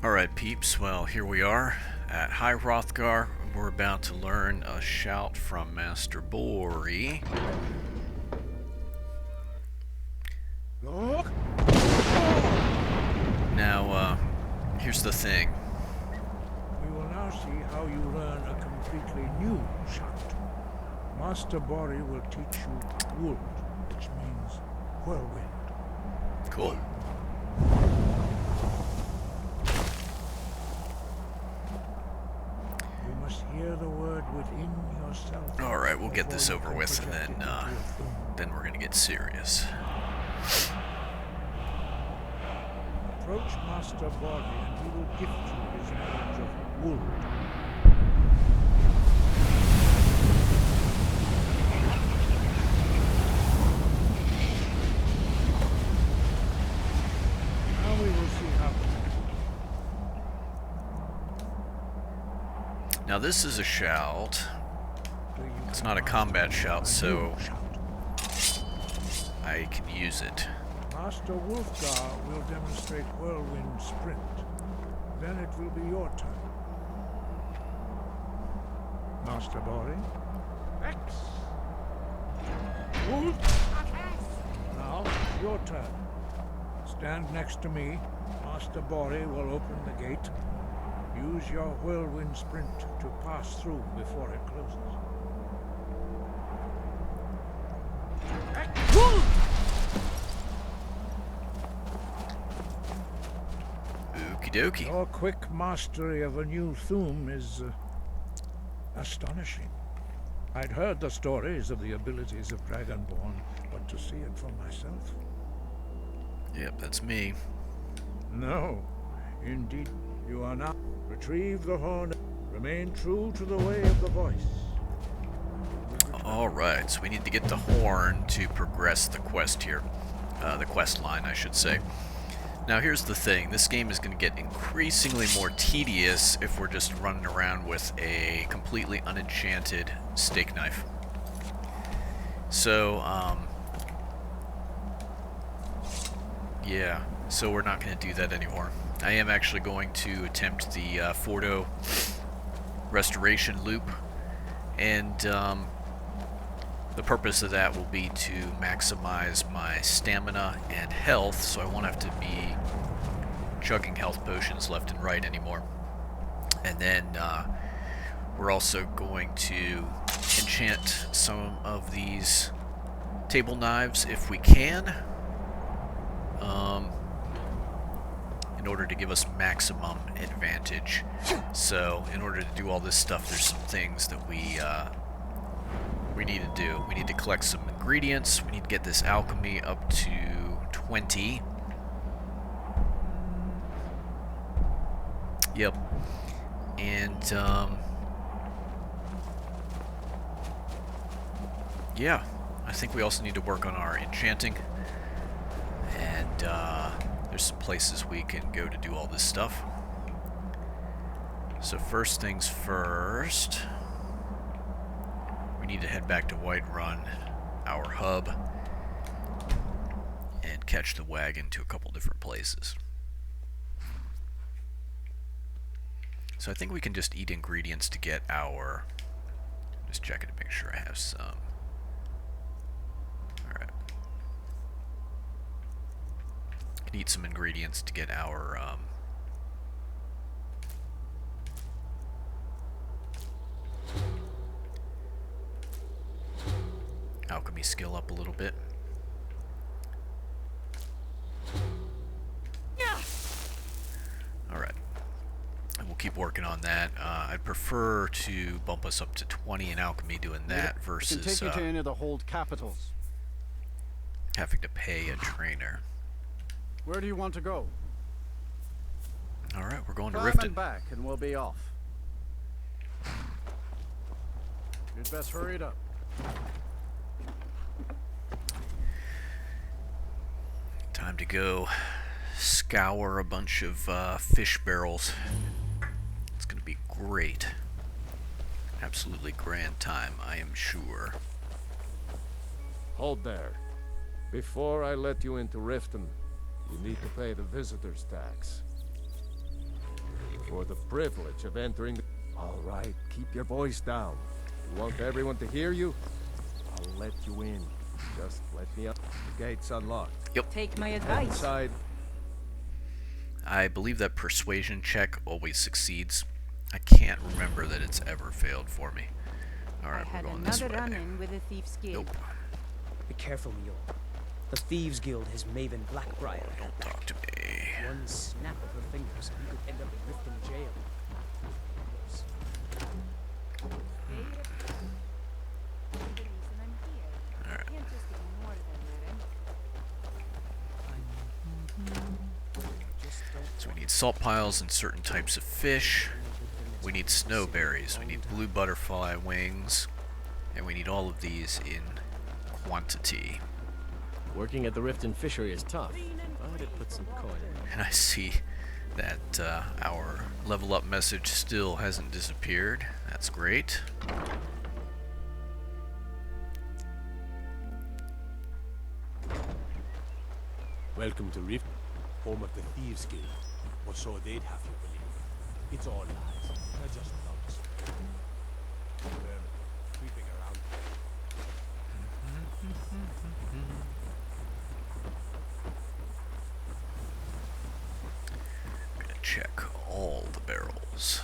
Alright, peeps, well, here we are at High Hrothgar. We're about to learn a shout from Master Bori. Now, here's the thing. We will now see how you learn a completely new shout. Master Bori will teach you Wold, which means whirlwind. Cool. You must hear the word within yourself. Alright, we'll get this over with and then we're gonna get serious. Approach Master Bori and he will gift you his knowledge of Wold. Now we will see how. Now this is a shout. It's not a combat shout, so I can use it. Master Wolfgar will demonstrate Whirlwind Sprint. Then it will be your turn. Master Bori. X. Wolf. Now, your turn. Stand next to me. Master Bori will open the gate. Use your Whirlwind Sprint to pass through before it closes. X. Wolf. Okie dokie. Your quick mastery of a new Thuum is astonishing. I'd heard the stories of the abilities of Dragonborn, but to see it for myself? Yep, that's me. No, indeed. You are now. Retrieve the horn. Remain true to the way of the voice. Alright, so we need to get the horn to progress the quest here. The quest line, I should say. Now here's the thing, this game is going to get increasingly more tedious if we're just running around with a completely unenchanted steak knife. So, yeah, so we're not going to do that anymore. I am actually going to attempt the Fordo restoration loop, and the purpose of that will be to maximize my stamina and health, so I won't have to be chugging health potions left and right anymore. And then we're also going to enchant some of these table knives if we can, in order to give us maximum advantage. So in order to do all this stuff, there's some things that we need to do. We need to collect some ingredients. We need to get this alchemy up to 20. Yep. And, yeah. I think we also need to work on our enchanting. And, there's some places we can go to do all this stuff. So first things first, we need to head back to Whiterun, our hub, and catch the wagon to a couple different places. So I think we can just eat ingredients to get our... Just checking to make sure I have some. Alright. Can eat some ingredients to get our... alchemy skill up a little bit. Alright. And we'll keep working on that. I'd prefer to bump us up to 20 in alchemy doing that versus take you to any of the hold capitals. having to pay a trainer. Where do you want to go? Alright, we're going to Climb Riften. and back and we'll be off. You'd best hurry it up. Time to go scour a bunch of fish barrels. It's going to be great. Absolutely grand time, I am sure. Hold there. Before I let you into Riften, you need to pay the visitor's tax. for the privilege of entering the... All right, keep your voice down. You want everyone to hear you? I'll let you in. Just let me up. The gate's unlocked. Take my advice. Inside. I believe that persuasion check always succeeds. I can't remember that it's ever failed for me. I Alright, we're had going this another way. run-in with a thief's guild. Nope. Be careful, Mule. The Thieves Guild has Maven Blackbriar at her Don't back. talk to me. One snap of her fingers and you could end up in Riften jail. Alright. So we need salt piles and certain types of fish. We need snowberries. We need blue butterfly wings. And we need all of these in quantity. Working at the Riften fishery is tough, but it puts some coin in. And I see that our level up message still hasn't disappeared. That's great. Welcome to Rift, home of the Thieves Guild. Or so they'd have you believe. It's all lies. They're just thugs. They're creeping around. I'm gonna check all the barrels.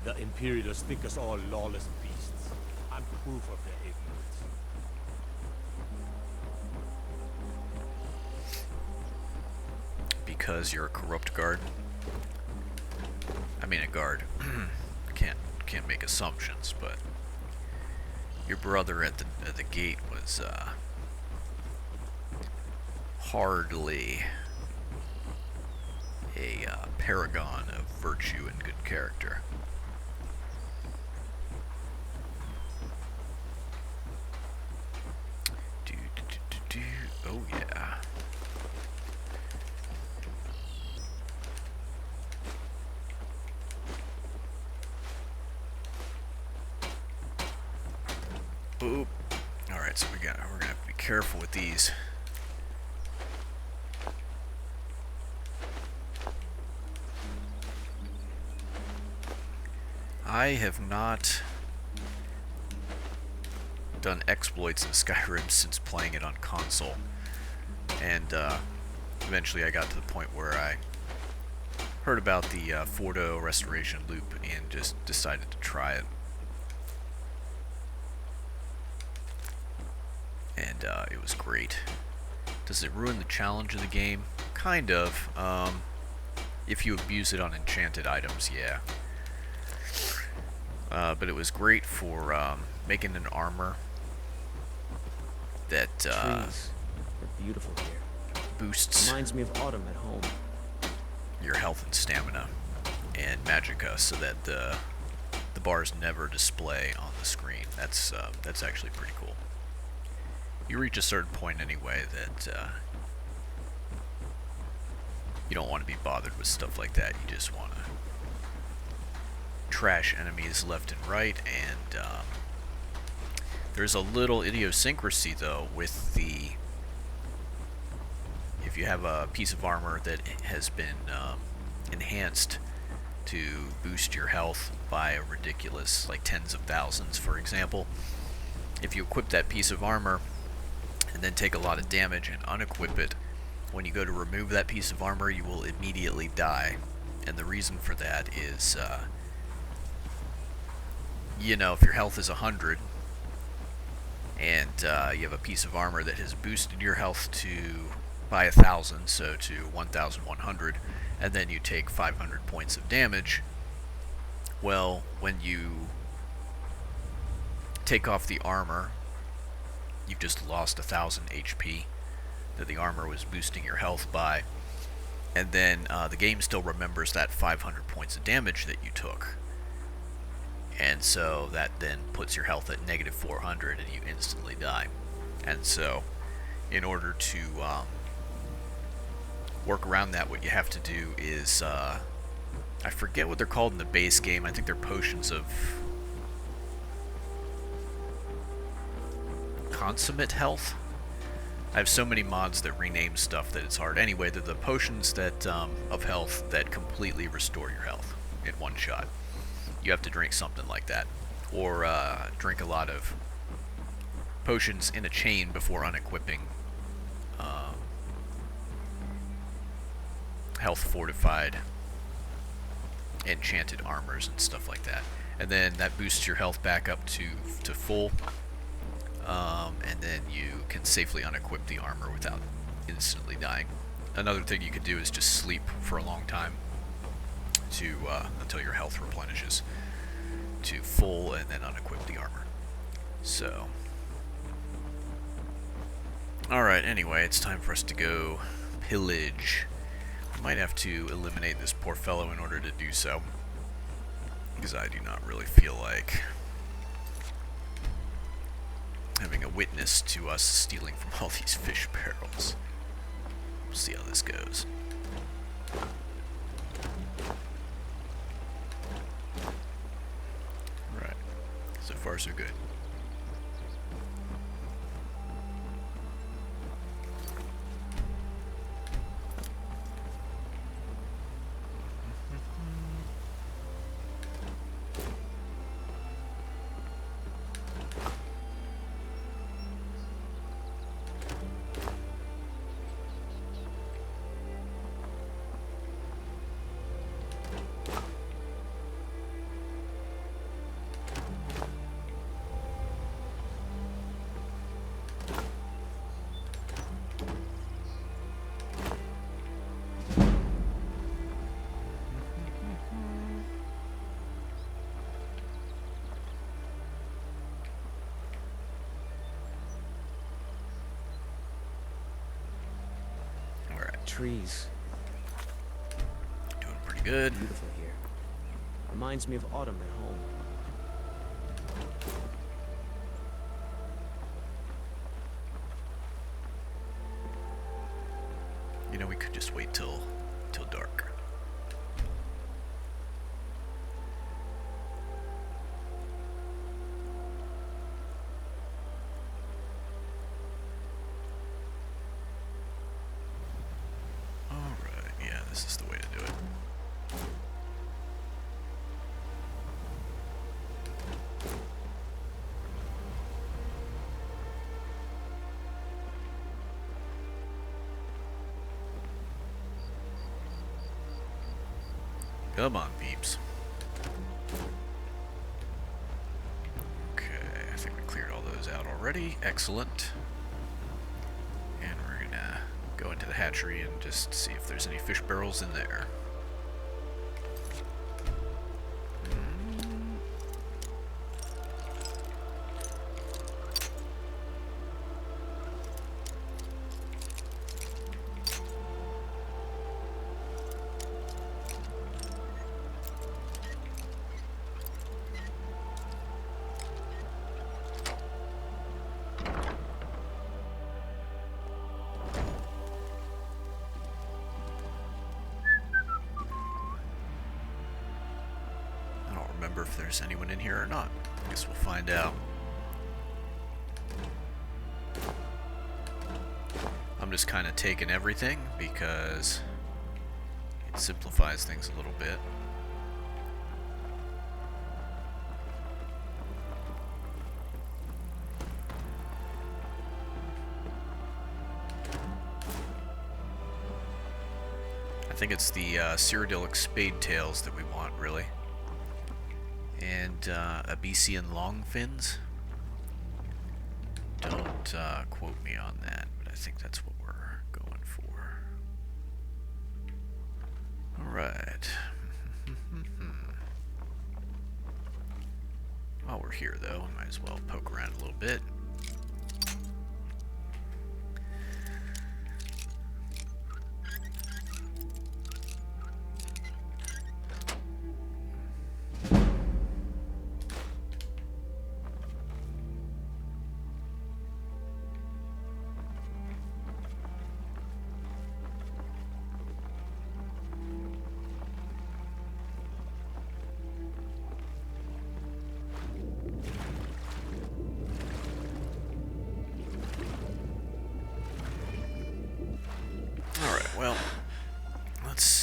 The Imperials think us all lawless beasts. I'm proof of their ignorance. Because you're a corrupt guard. I mean a guard. can't make assumptions, but your brother at the gate was hardly a paragon of virtue and good character. Oh yeah. Oop. All right, so we're gonna have to be careful with these. I have not done exploits in Skyrim since playing it on console, and eventually I got to the point where I heard about the Fordo restoration loop and just decided to try it. And it was great. Does it ruin the challenge of the game? Kind of. If you abuse it on enchanted items, yeah. But it was great for making an armor that Trees are beautiful here. boosts Reminds me of autumn at home. your health and stamina and magicka, so that the bars never display on the screen. That's actually pretty cool. You reach a certain point anyway that you don't want to be bothered with stuff like that. You just want to trash enemies left and right, and there's a little idiosyncrasy though with the, if you have a piece of armor that has been enhanced to boost your health by a ridiculous, like tens of thousands for example, if you equip that piece of armor and then take a lot of damage and unequip it, when you go to remove that piece of armor you will immediately die. And the reason for that is you know, if your health is 100 and you have a piece of armor that has boosted your health to by 1,000, so to 1,100, and then you take 500 points of damage, well, when you take off the armor, you've just lost 1,000 HP that the armor was boosting your health by, and then the game still remembers that 500 points of damage that you took. And so that then puts your health at negative 400 and you instantly die. And so in order to work around that, what you have to do is, I forget what they're called in the base game. I think they're potions of consummate health. I have so many mods that rename stuff that it's hard. Anyway, they're the potions that of health that completely restore your health in one shot. You have to drink something like that, or drink a lot of potions in a chain before unequipping health fortified enchanted armors and stuff like that, and then that boosts your health back up to full, and then you can safely unequip the armor without instantly dying. Another thing you could do is just sleep for a long time to until your health replenishes to full, and then unequip the armor. So, alright, anyway, it's time for us to go pillage. I might have to eliminate this poor fellow in order to do so, because I do not really feel like having a witness to us stealing from all these fish barrels. We'll see how this goes. Right. So far, so good. Trees. Doing pretty good. Beautiful here. Reminds me of autumn at home. You know, we could just wait till dark. Alright, yeah, this is the way to do it. Come on, peeps. Okay, I think we cleared all those out already. Excellent. And we're gonna go into the hatchery and just see if there's any fish barrels in there. Remember if there's anyone in here or not. I guess we'll find out. I'm just kind of taking everything because it simplifies things a little bit. I think it's the Cyrodiilic spade tails that we want, really. And Abyssian longfins. Don't quote me on that, but I think that's what we're going for. Alright. While we're here, though, I might as well poke around a little bit.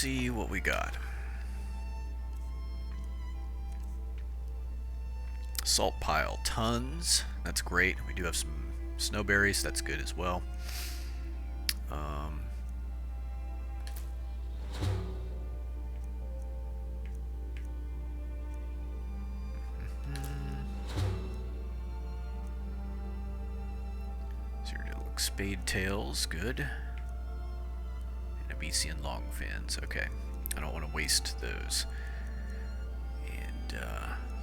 see what we got. Salt pile, tons. That's great. We do have some snowberries. That's good as well. Spade tails, good. And Abesian long fins, okay. I don't want to waste those. And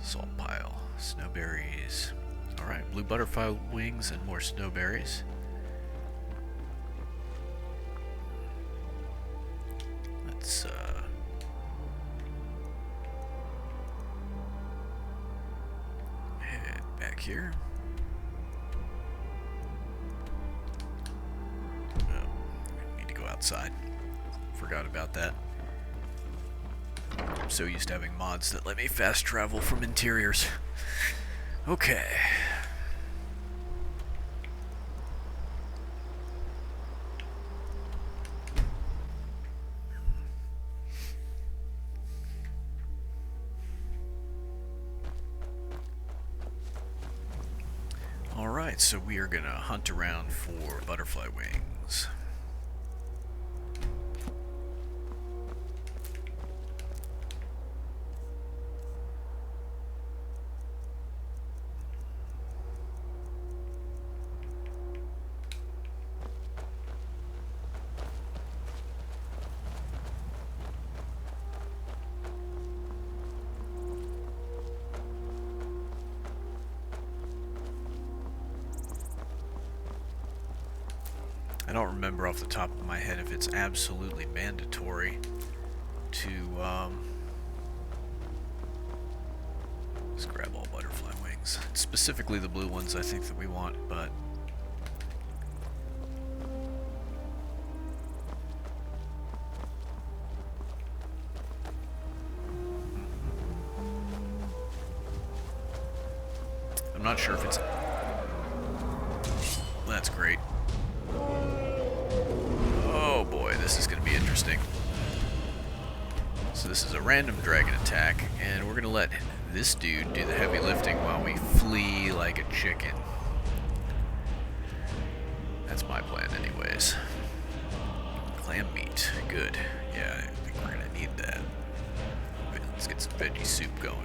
salt pile, snowberries. Alright, blue butterfly wings and more snowberries. Let's head back here. Outside. Forgot about that. I'm so used to having mods that let me fast travel from interiors. Okay. Alright, so we are gonna hunt around for butterfly wings. I don't remember off the top of my head if it's absolutely mandatory to let's grab all butterfly wings. Specifically the blue ones I think that we want, but I'm not sure if it's... That's great. Oh boy, this is going to be interesting. So this is a random dragon attack, and we're going to let this dude do the heavy lifting while we flee like a chicken. That's my plan anyways. Clam meat, good. Yeah, I think we're going to need that. Right, let's get some veggie soup going.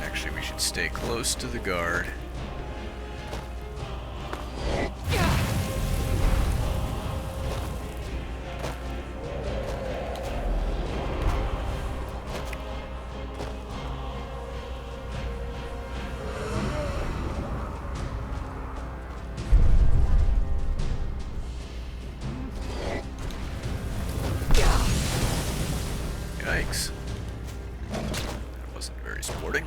Actually, we should stay close to the guard. Yikes. That wasn't very sporting.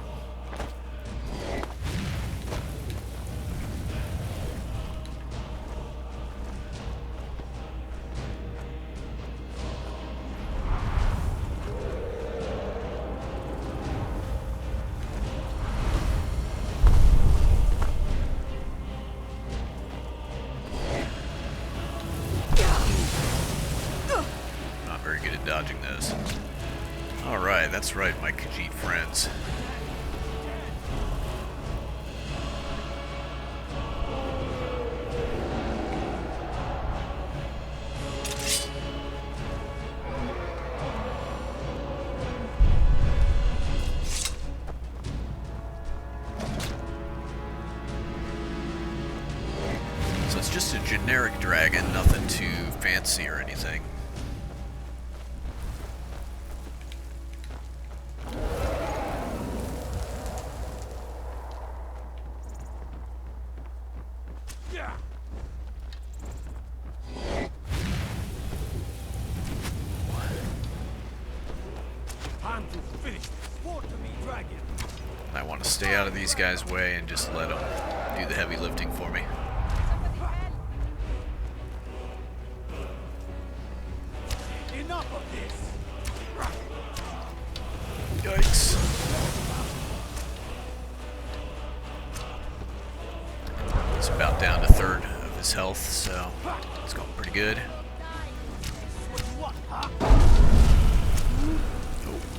Not very good at dodging those. Alright, that's right, my Khajiit friends. So it's just a generic dragon, nothing too fancy or anything. Time to finish this. War to me, dragon. I want to stay out of these guys' way and just let them do the heavy lifting for me. Enough of this. Yikes. health, so it's going pretty good. Oh,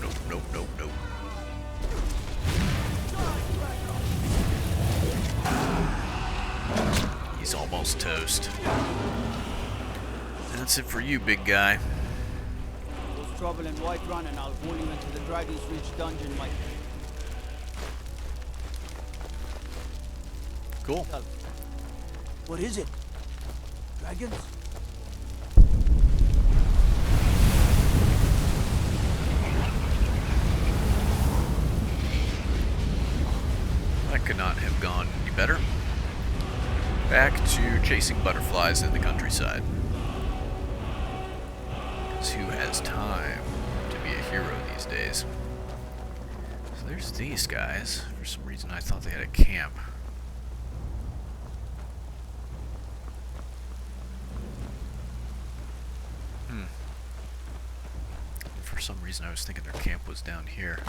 nope, nope, nope, nope. He's almost toast. That's it for you, big guy. There's trouble in Whiterun, and I'll roll you into the Dragon's Reach dungeon, Mike. Cool. What is it? Dragons? That could not have gone any better. Back to chasing butterflies in the countryside. Because who has time to be a hero these days? So there's these guys. For some reason I thought they had a camp. For some reason I was thinking their camp was down here.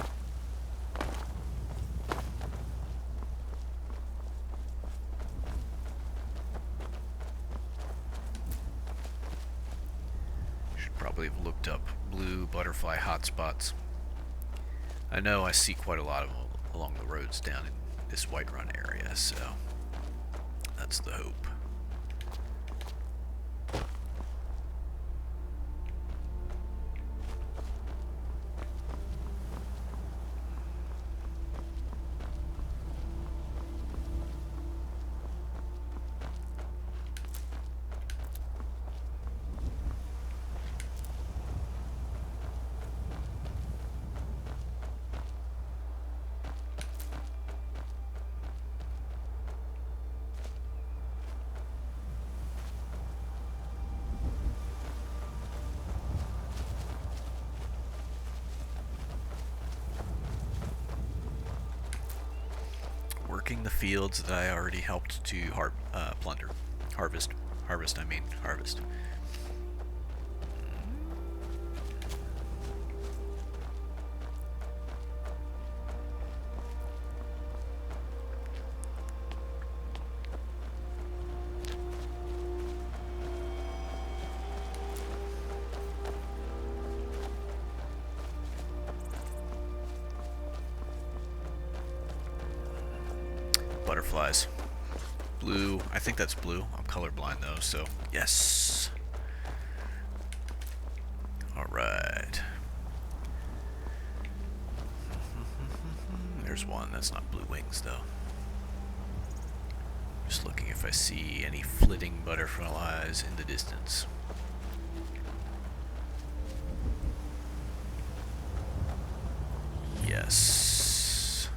Should probably have looked up blue butterfly hotspots. I know I see quite a lot of them along the roads down in this Whiterun area, so that's the hope. Working the fields that I already helped to plunder. Harvest. Harvest. Butterflies. Blue. I think that's blue. I'm colorblind though, so yes. Alright. There's one. That's not blue wings though. Just looking if I see any flitting butterflies in the distance. Yes.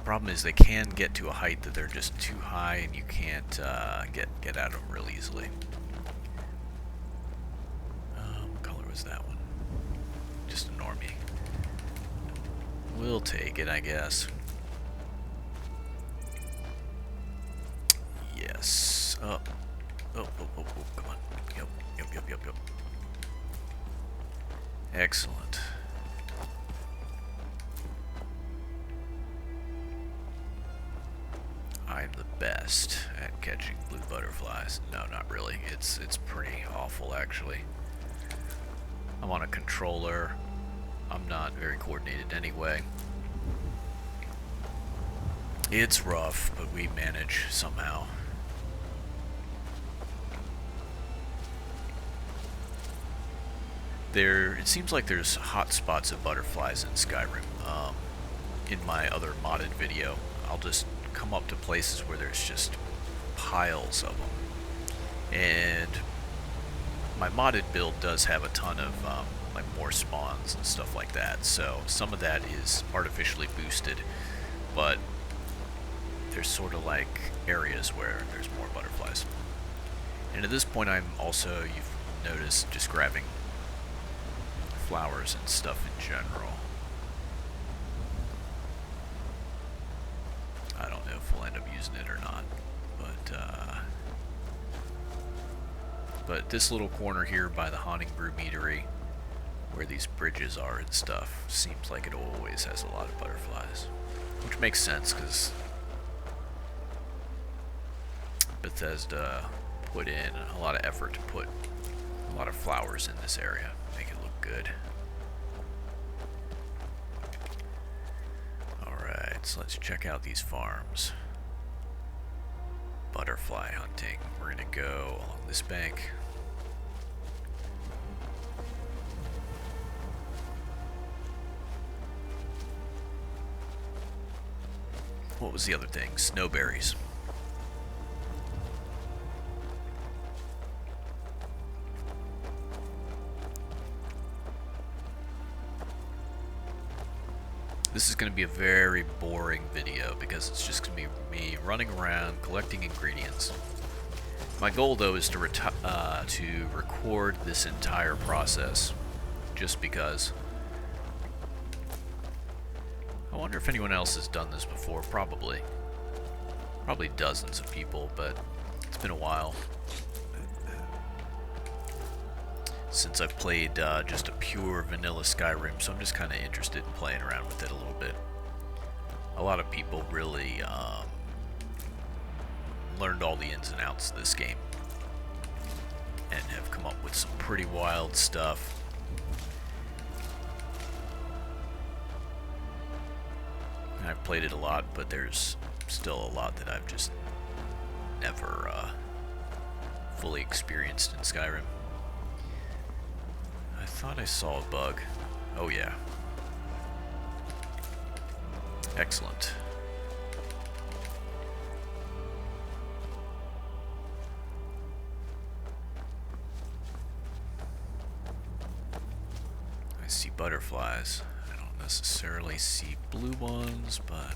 Problem is they can get to a height that they're just too high and you can't get at them real easily. What color was that one? Just a normie. We'll take it, I guess. Yes. Oh, come on. Yep. Excellent. I'm the best at catching blue butterflies. No, not really. It's pretty awful, actually. I'm on a controller. I'm not very coordinated anyway. It's rough, but we manage somehow. It seems like there's hot spots of butterflies in Skyrim. In my other modded video, I'll just come up to places where there's just piles of them, and my modded build does have a ton of like more spawns and stuff like that, so some of that is artificially boosted, but there's sort of like areas where there's more butterflies. And at this point I'm also, you've noticed, just grabbing flowers and stuff in general. I don't know if we'll end up using it or not, but this little corner here by the Haunting Brew Meadery, where these bridges are and stuff, seems like it always has a lot of butterflies, which makes sense because Bethesda put in a lot of effort to put a lot of flowers in this area, make it look good. Alright, so let's check out these farms. Butterfly hunting. We're gonna go along this bank. What was the other thing? Snowberries. This is going to be a very boring video because it's just going to be me running around collecting ingredients. My goal though is to record this entire process, just because. I wonder if anyone else has done this before. Probably dozens of people, but it's been a while since I've played just a pure vanilla Skyrim, so I'm just kind of interested in playing around with it a little bit. A lot of people really learned all the ins and outs of this game and have come up with some pretty wild stuff. I've played it a lot, but there's still a lot that I've just never fully experienced in Skyrim. I thought I saw a bug. Oh yeah. Excellent. I see butterflies. I don't necessarily see blue ones, but...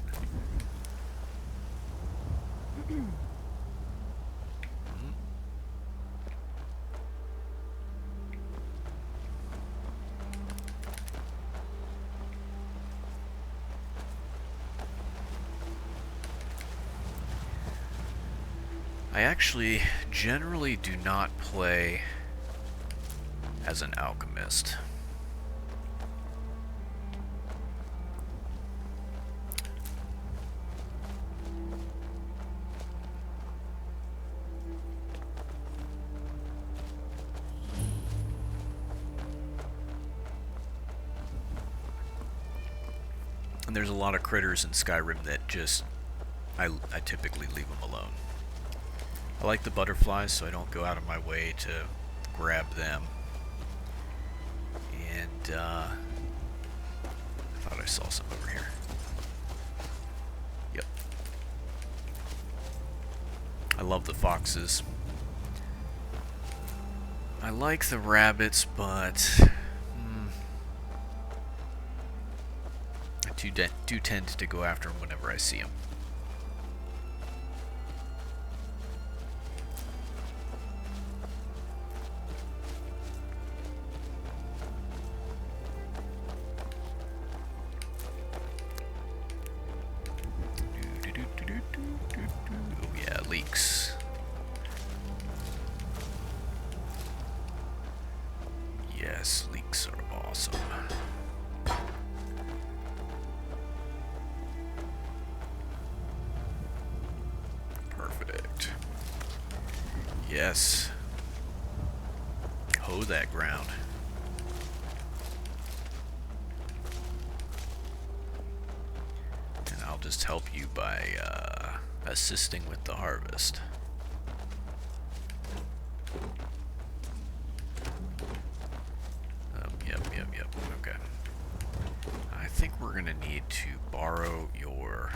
I actually generally do not play as an alchemist. And there's a lot of critters in Skyrim that just, I typically leave them alone. I like the butterflies, so I don't go out of my way to grab them. And, I thought I saw some over here. Yep. I love the foxes. I like the rabbits, but... I do tend to go after them whenever I see them. Oh yeah, leeks. Yes, leeks are awesome. Perfect. Yes. Hoe that ground. And I'll just help you by assisting with the harvest. Yep. Okay. I think we're gonna need to borrow your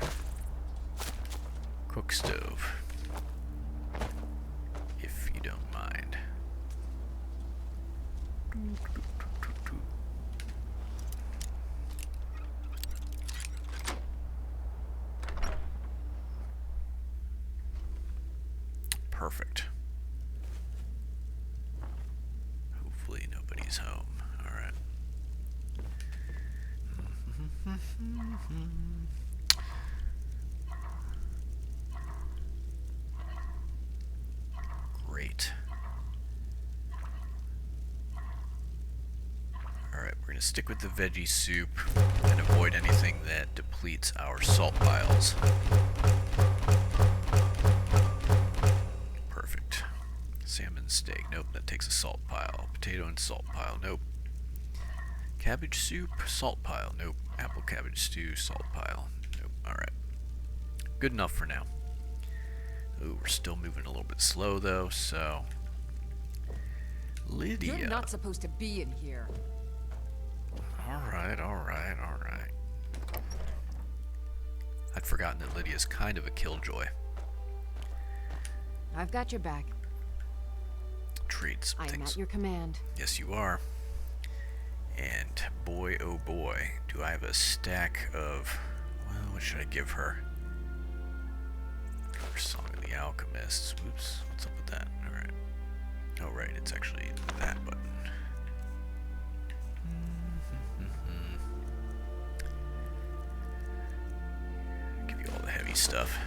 cook stove, if you don't mind. Perfect. Hopefully nobody's home. All right. Great. Alright, we're going to stick with the veggie soup and avoid anything that depletes our salt piles. Perfect. and steak. Nope, that takes a salt pile. Potato and salt pile. Nope. Cabbage soup, salt pile. Nope. Apple cabbage stew, salt pile. Nope. Alright. Good enough for now. Ooh, we're still moving a little bit slow though, so... Lydia. You're not supposed to be in here. Alright, alright, alright. I'd forgotten that Lydia's kind of a killjoy. I've got your back. Trades I am things. at your command. Yes, you are. And boy, oh boy, do I have a stack of... Well, what should I give her? Her Song of the Alchemists. Whoops, what's up with that? Alright. Oh, right, it's actually that button. Give you all the heavy stuff.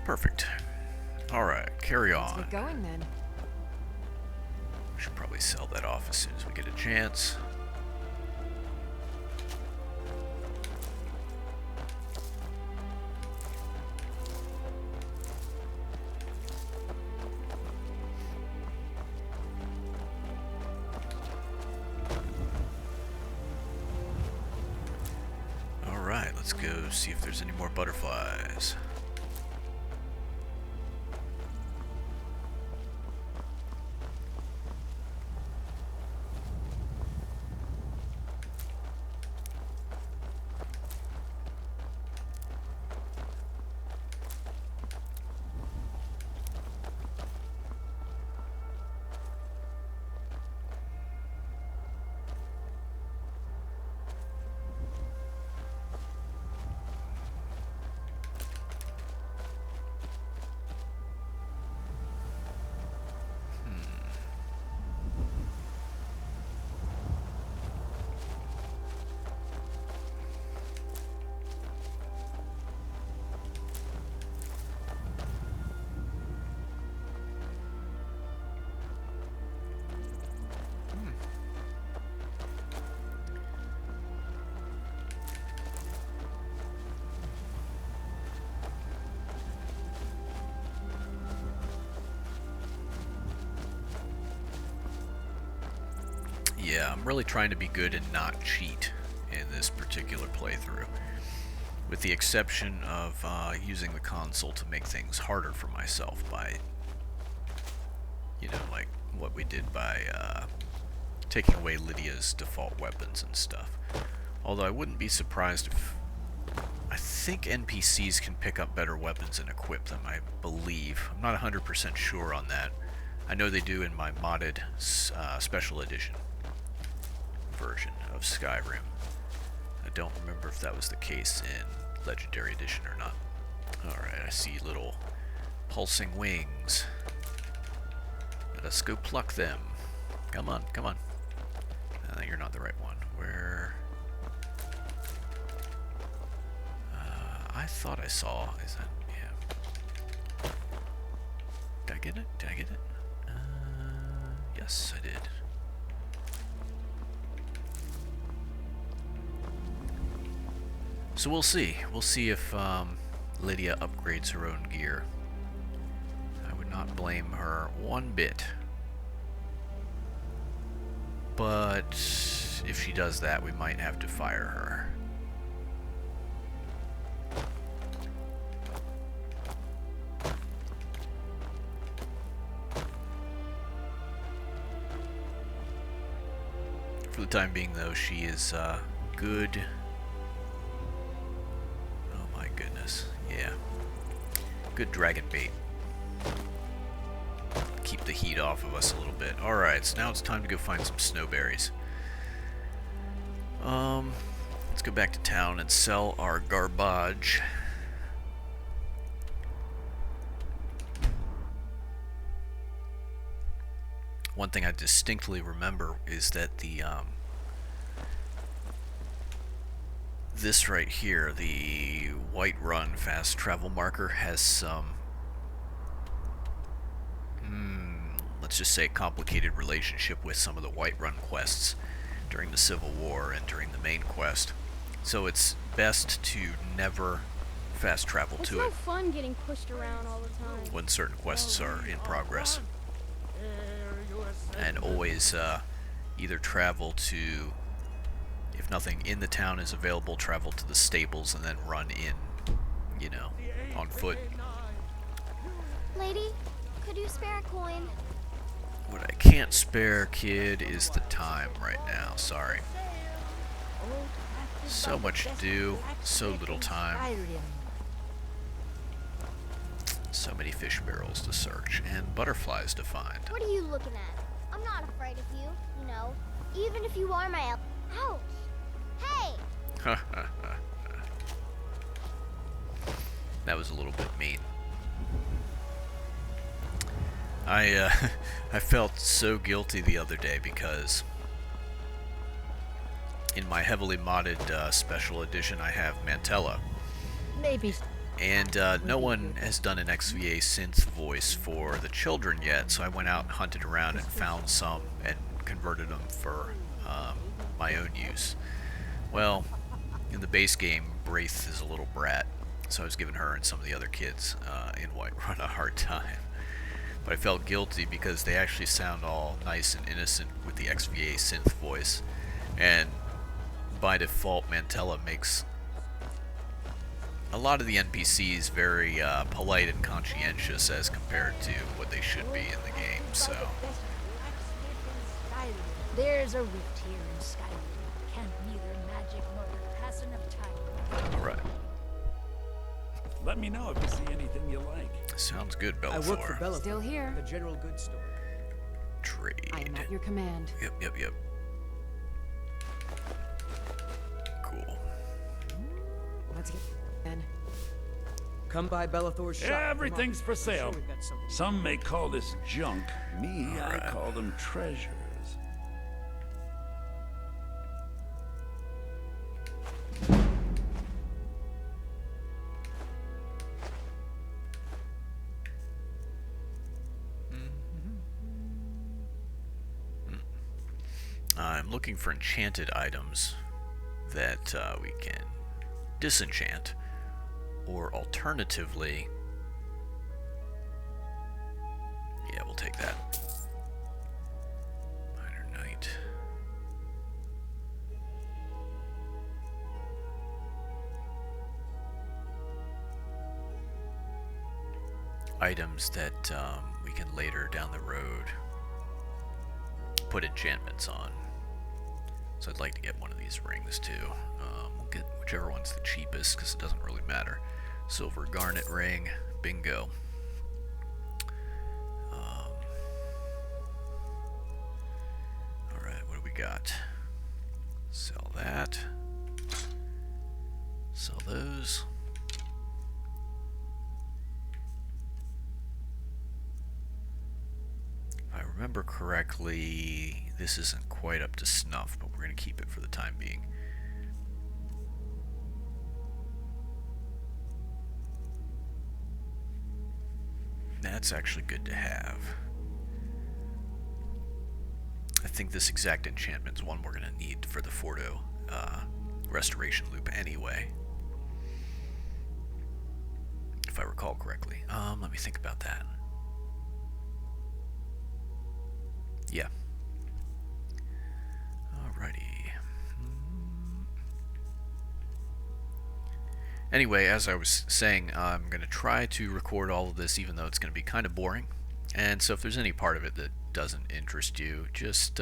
Perfect. Alright, carry on. Let's get going then. We should probably sell that off as soon as we get a chance. Alright, let's go see if there's any more butterflies. Yeah, I'm really trying to be good and not cheat in this particular playthrough. With the exception of using the console to make things harder for myself by, you know, like what we did by taking away Lydia's default weapons and stuff. Although I wouldn't be surprised if... I think NPCs can pick up better weapons and equip them, I believe. I'm not 100% sure on that. I know they do in my modded special edition version of Skyrim. I don't remember if that was the case in Legendary Edition or not. Alright, I see little pulsing wings. Let us go pluck them. Come on, come on. You're not the right one. Where... I thought I saw... Is that... Yeah. Did I get it? Did I get it? Yes, I did. So we'll see. We'll see if Lydia upgrades her own gear. I would not blame her one bit. But if she does that, we might have to fire her. For the time being, though, she is good. Yeah. Good dragon bait. Keep the heat off of us a little bit. Alright, so now it's time to go find some snowberries. Let's go back to town and sell our garbage. One thing I distinctly remember is that the this right here, the Whiterun fast travel marker, has some, let's just say, complicated relationship with some of the Whiterun quests during the Civil War and during the main quest. So it's best to never fast travel to it It's no fun getting pushed around all the time. when certain quests are in progress. Yeah, always either travel to, if nothing in the town is available, travel to the stables and then run in, you know, on foot. Lady, could you spare a coin? What I can't spare, kid, is the time right now. Sorry. So much to do, so little time. So many fish barrels to search and butterflies to find. What are you looking at? I'm not afraid of you, you know. Even if you are my ouch! Hey! That was a little bit mean. I felt so guilty the other day because in my heavily modded special edition I have Mantella. Maybe. And no one has done an XVA synth voice for the children yet, so I went out and hunted around and found some and converted them for my own use. Well, in the base game, Braith is a little brat, so I was giving her and some of the other kids in Whiterun a hard time. But I felt guilty because they actually sound all nice and innocent with the XVA synth voice. And by default, Mantella makes a lot of the NPCs very polite and conscientious as compared to what they should be in the game, so... There's a rift here in Skyrim. Can't neither magic nor pass enough time. Alright. Let me know if you see anything you like. Sounds good, Bellathor. I work for Bellathor. Still here. The general goods store. Trade. I am at your command. Yep. Cool. Let's get in. Come by Bellathor's shop. Everything's for sale. I'm sure we've got something. Some may call this junk. Me, Alright. I call them treasures. I'm looking for enchanted items that we can disenchant, or alternatively, yeah, we'll take that. Minor Knight. Items that we can later down the road put enchantments on. So I'd like to get one of these rings too. We'll get whichever one's the cheapest because it doesn't really matter. Silver garnet ring, bingo. Alright, what do we got? Sell that. Sell those. If I remember correctly, this isn't quite up to snuff, but we're going to keep it for the time being. That's actually good to have. I think this exact enchantment is one we're going to need for the Fordo restoration loop anyway. If I recall correctly. Let me think about that. Yeah. Alrighty. Anyway, as I was saying, I'm going to try to record all of this even though it's going to be kind of boring. And so if there's any part of it that doesn't interest you, just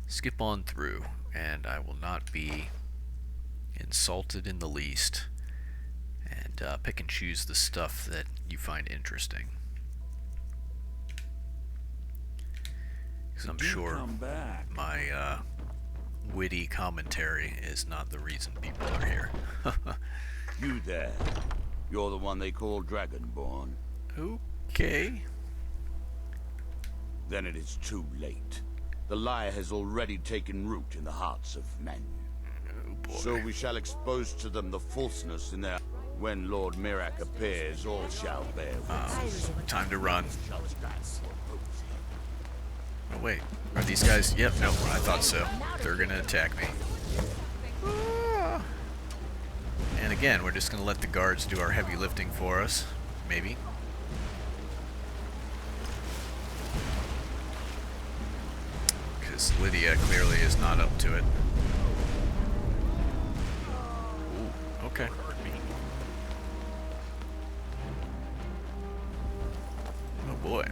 skip on through and I will not be insulted in the least. And pick and choose the stuff that you find interesting. Because I'm sure my witty commentary is not the reason people are here. You there. You're the one they call Dragonborn. Okay. Then it is too late. The lie has already taken root in the hearts of men. Oh boy. So we shall expose to them the falseness in their... When Lord Mirak appears, all shall bear witness. Time to run. Oh wait, are these guys? Yep, nope, I thought so. They're gonna attack me. And again, we're just gonna let the guards do our heavy lifting for us. Maybe. because Lydia clearly is not up to it. Ooh, okay. Oh boy.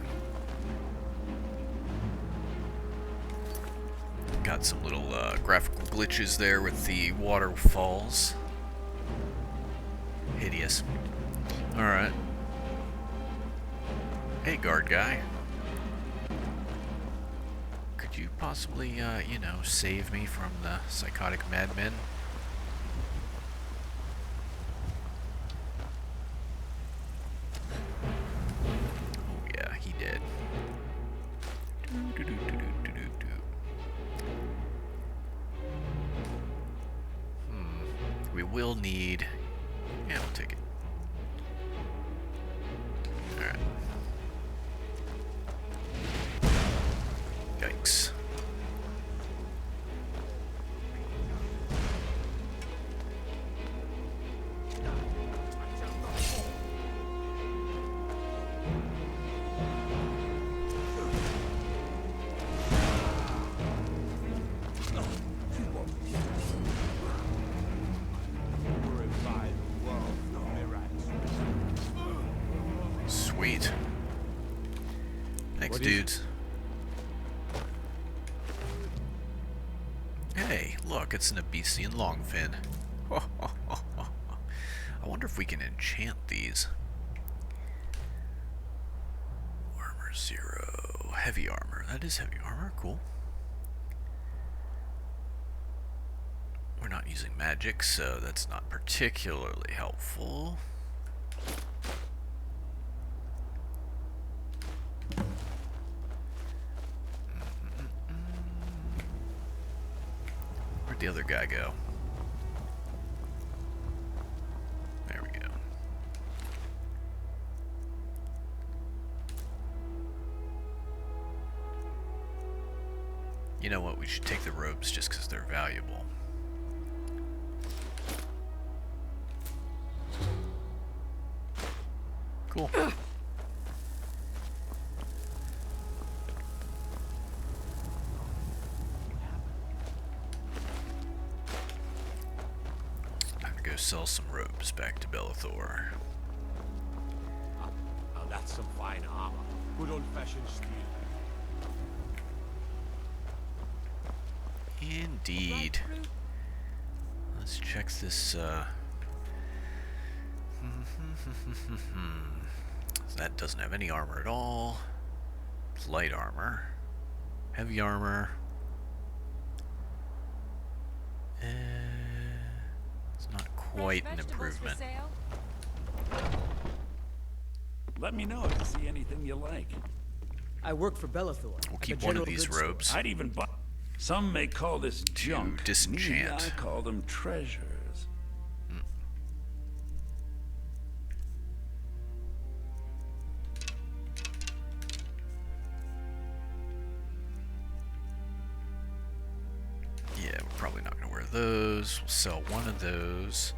Got some little graphical glitches there with the waterfalls. Hideous. Alright. Hey, guard guy. Could you possibly, you know, save me from the psychotic madmen? Oh yeah, he did. We will need... Yeah, we'll take it. Alright. Yikes. Sweet. Thanks, dudes. Hey, look, it's an Abyssian longfin. I wonder if we can enchant these. Armor 0. Heavy armor. That is heavy armor. Cool. We're not using magic, so that's not particularly helpful. Where'd the other guy go? There we go. You know what? We should take the robes just because they're valuable. Cool. Time to go sell some robes back to Bellathor. Now that's some fine armor. Good old-fashioned steel. Indeed. Let's check this, So that doesn't have any armor at all. It's light armor. Heavy armor. It's not quite an improvement. Let me know if you see anything you like. I work for Bellathor. We'll keep one of these robes. I'd even buy. Some may call this junk. Disenchant. Me, I call them treasures. Yeah, we're probably not going to wear those. We'll sell one of those.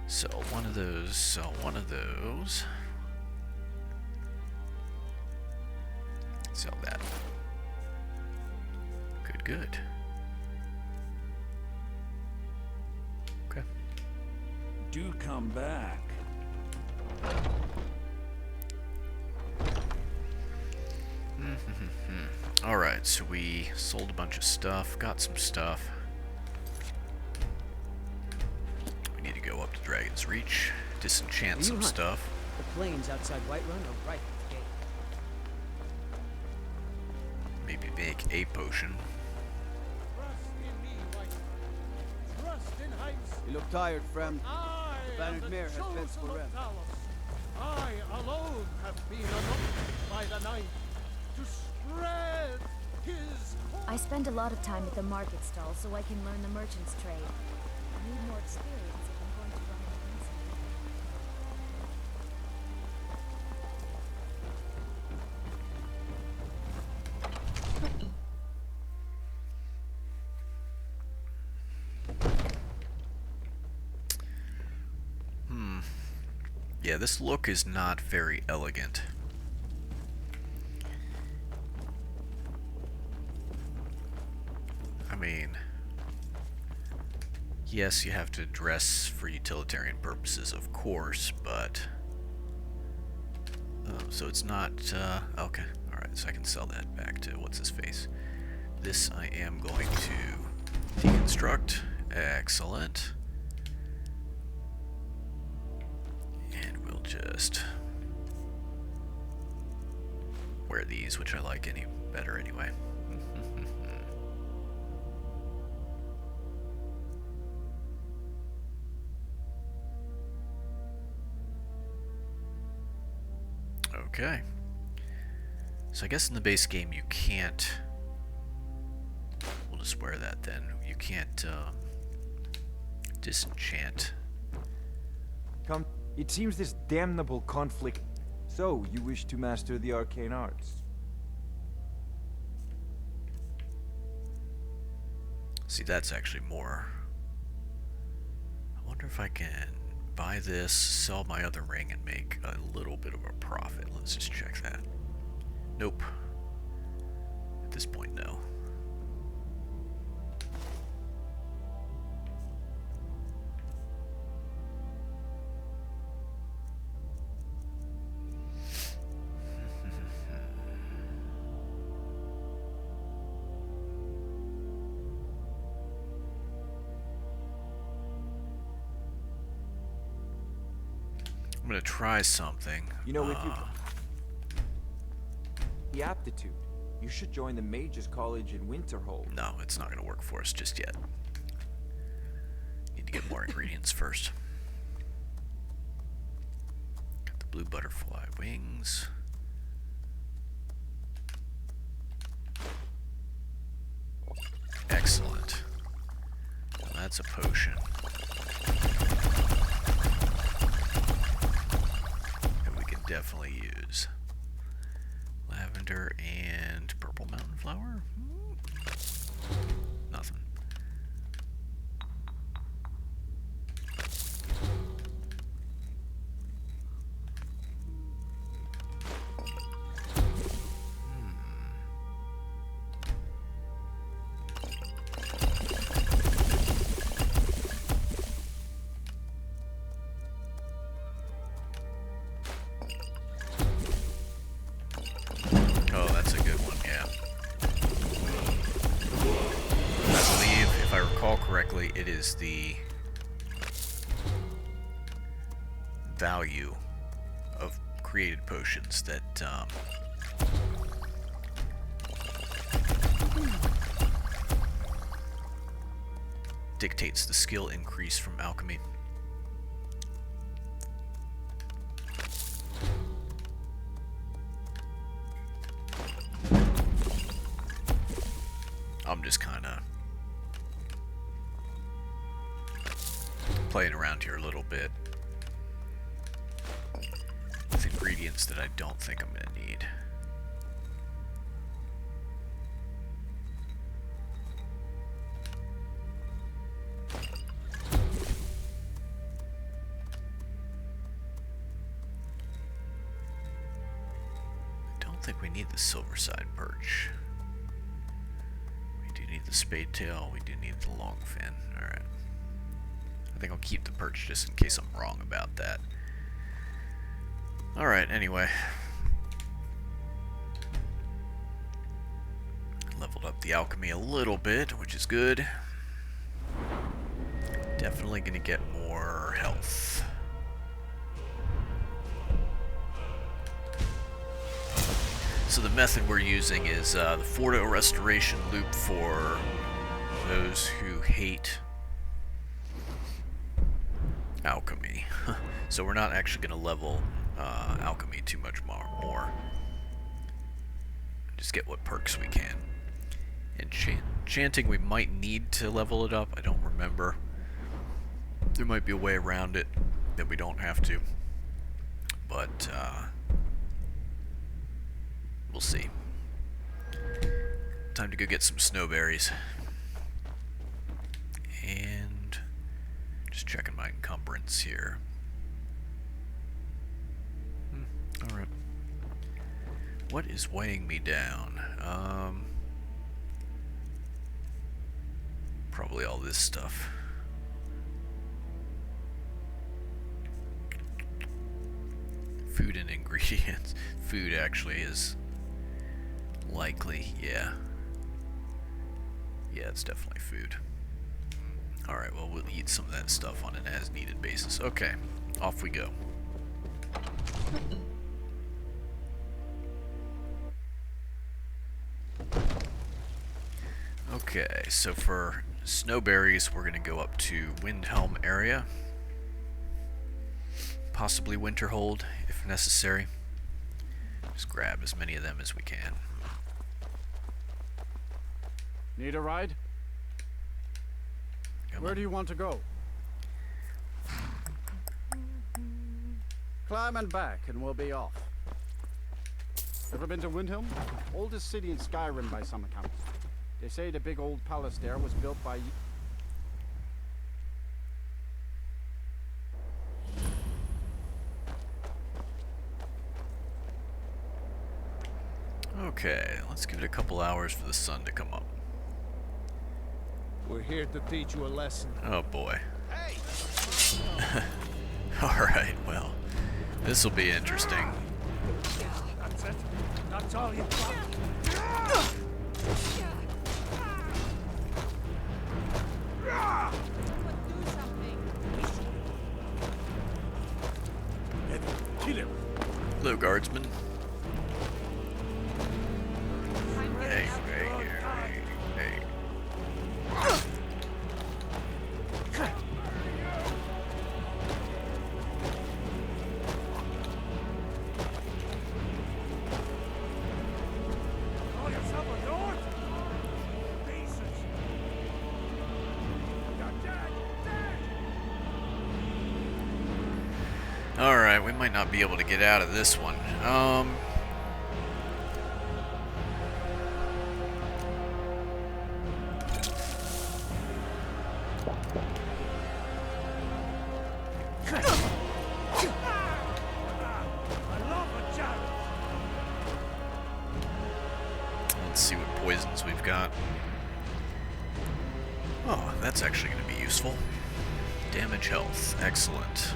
Sell one of those. Sell one of those. Sell that. Good, good. Okay. Do come back. Alright, so we sold a bunch of stuff, got some stuff. We need to go up to Dragon's Reach, disenchant some stuff. The plains outside Whiterun are right at the gate. Maybe make a potion. You look tired, friend. The Bannered Mare has been forever. I alone have been anointed by the knight to spread his... I spend a lot of time at the market stall so I can learn the merchant's trade. I need more experience if I'm going to run an inside. Yeah, this look is not very elegant. I mean, yes, you have to dress for utilitarian purposes, of course, but... Oh, so it's not, okay. Alright, so I can sell that back to what's-his-face. This I am going to deconstruct. Excellent. And we'll just wear these, which I like any better anyway. Okay. So I guess in the base game you can't... We'll just wear that then. You can't disenchant. Come. It seems this damnable conflict... So, you wish to master the arcane arts? See, that's actually more... I wonder if I can buy this, sell my other ring, and make a little bit of a profit. Let's just check that. Nope. At this point, no. I'm gonna try something. You know, if you... The aptitude. You should join the Mages College in Winterhold. No, it's not gonna work for us just yet. Need to get more ingredients first. Got the blue butterfly wings. Excellent. Well, that's a potion. Definitely use lavender and purple mountain flower. Nothing. It is the value of created potions that dictates the skill increase from alchemy. I'm just kind of playing around here a little bit with ingredients that I don't think I'm going to need. I don't think we need the silverside perch. We do need the spade tail, we do need the long fin. Alright. I think I'll keep the perch just in case I'm wrong about that. Alright, anyway. Leveled up the alchemy a little bit, which is good. Definitely gonna get more health. So the method we're using is the Fordo Restoration loop for those who hate alchemy. So we're not actually going to level alchemy too much more. Just get what perks we can. Enchanting, we might need to level it up. I don't remember. There might be a way around it that we don't have to. But we'll see. Time to go get some snowberries. And just checking my encumbrance here. Alright. What is weighing me down? Probably all this stuff. Food and ingredients. Food actually is likely, yeah. Yeah, it's definitely food. Alright, well, we'll eat some of that stuff on an as-needed basis. Okay, off we go. Okay, so for snowberries, we're going to go up to Windhelm area. Possibly Winterhold, if necessary. Just grab as many of them as we can. Need a ride? Where do you want to go? Climb and back, and we'll be off. Ever been to Windhelm? Oldest city in Skyrim by some accounts. They say the big old palace there was built by... Okay, let's give it a couple hours for the sun to come up. We're here to teach you a lesson. Oh boy. Hey. Alright, well, this will be interesting. That's it. That's all you've got. Kill him. Hello, guardsman. Hey, hey, hey, hey. Call yourself a lord? Pieces. You're dead. Alright, we might not be able to get out of this one. Let's see what poisons we've got. Oh, that's actually going to be useful. Damage health. Excellent.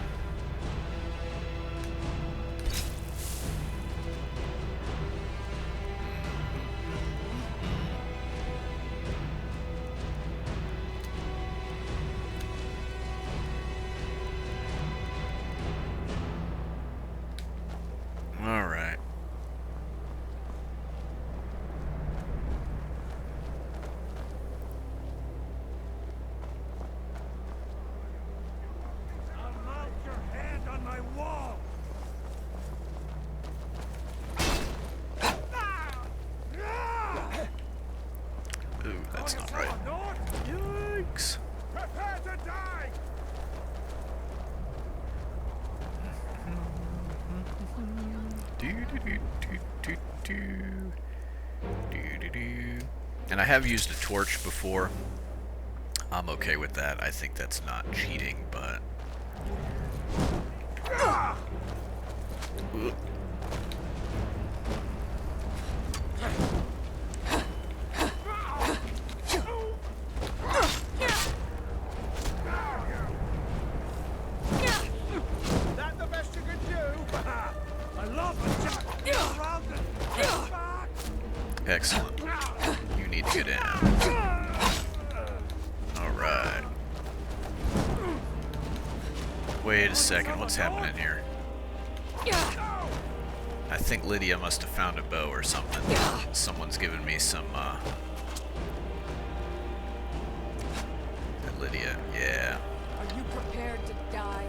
Alright. I'll mount your hand on my wall. Ooh, that's not right. Yikes. Prepare to die. And I have used a torch before. I'm okay with that. I think that's not cheating, but... Ooh. That the best you can do? I love it. Around and back. Excellent. You need to get in. Alright. Wait a second, what's happening here? I think Lydia must have found a bow or something. Someone's given me some, Lydia, yeah. Are you prepared to die?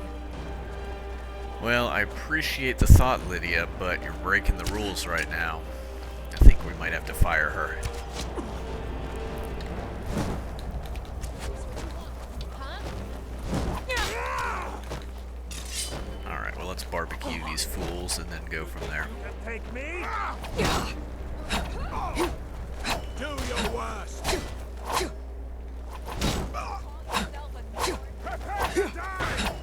Well, I appreciate the thought, Lydia, but you're breaking the rules right now. I think we might have to fire her. Alright, well, let's barbecue these fools and then go from there. Take me. Do your worst. Prepare to die.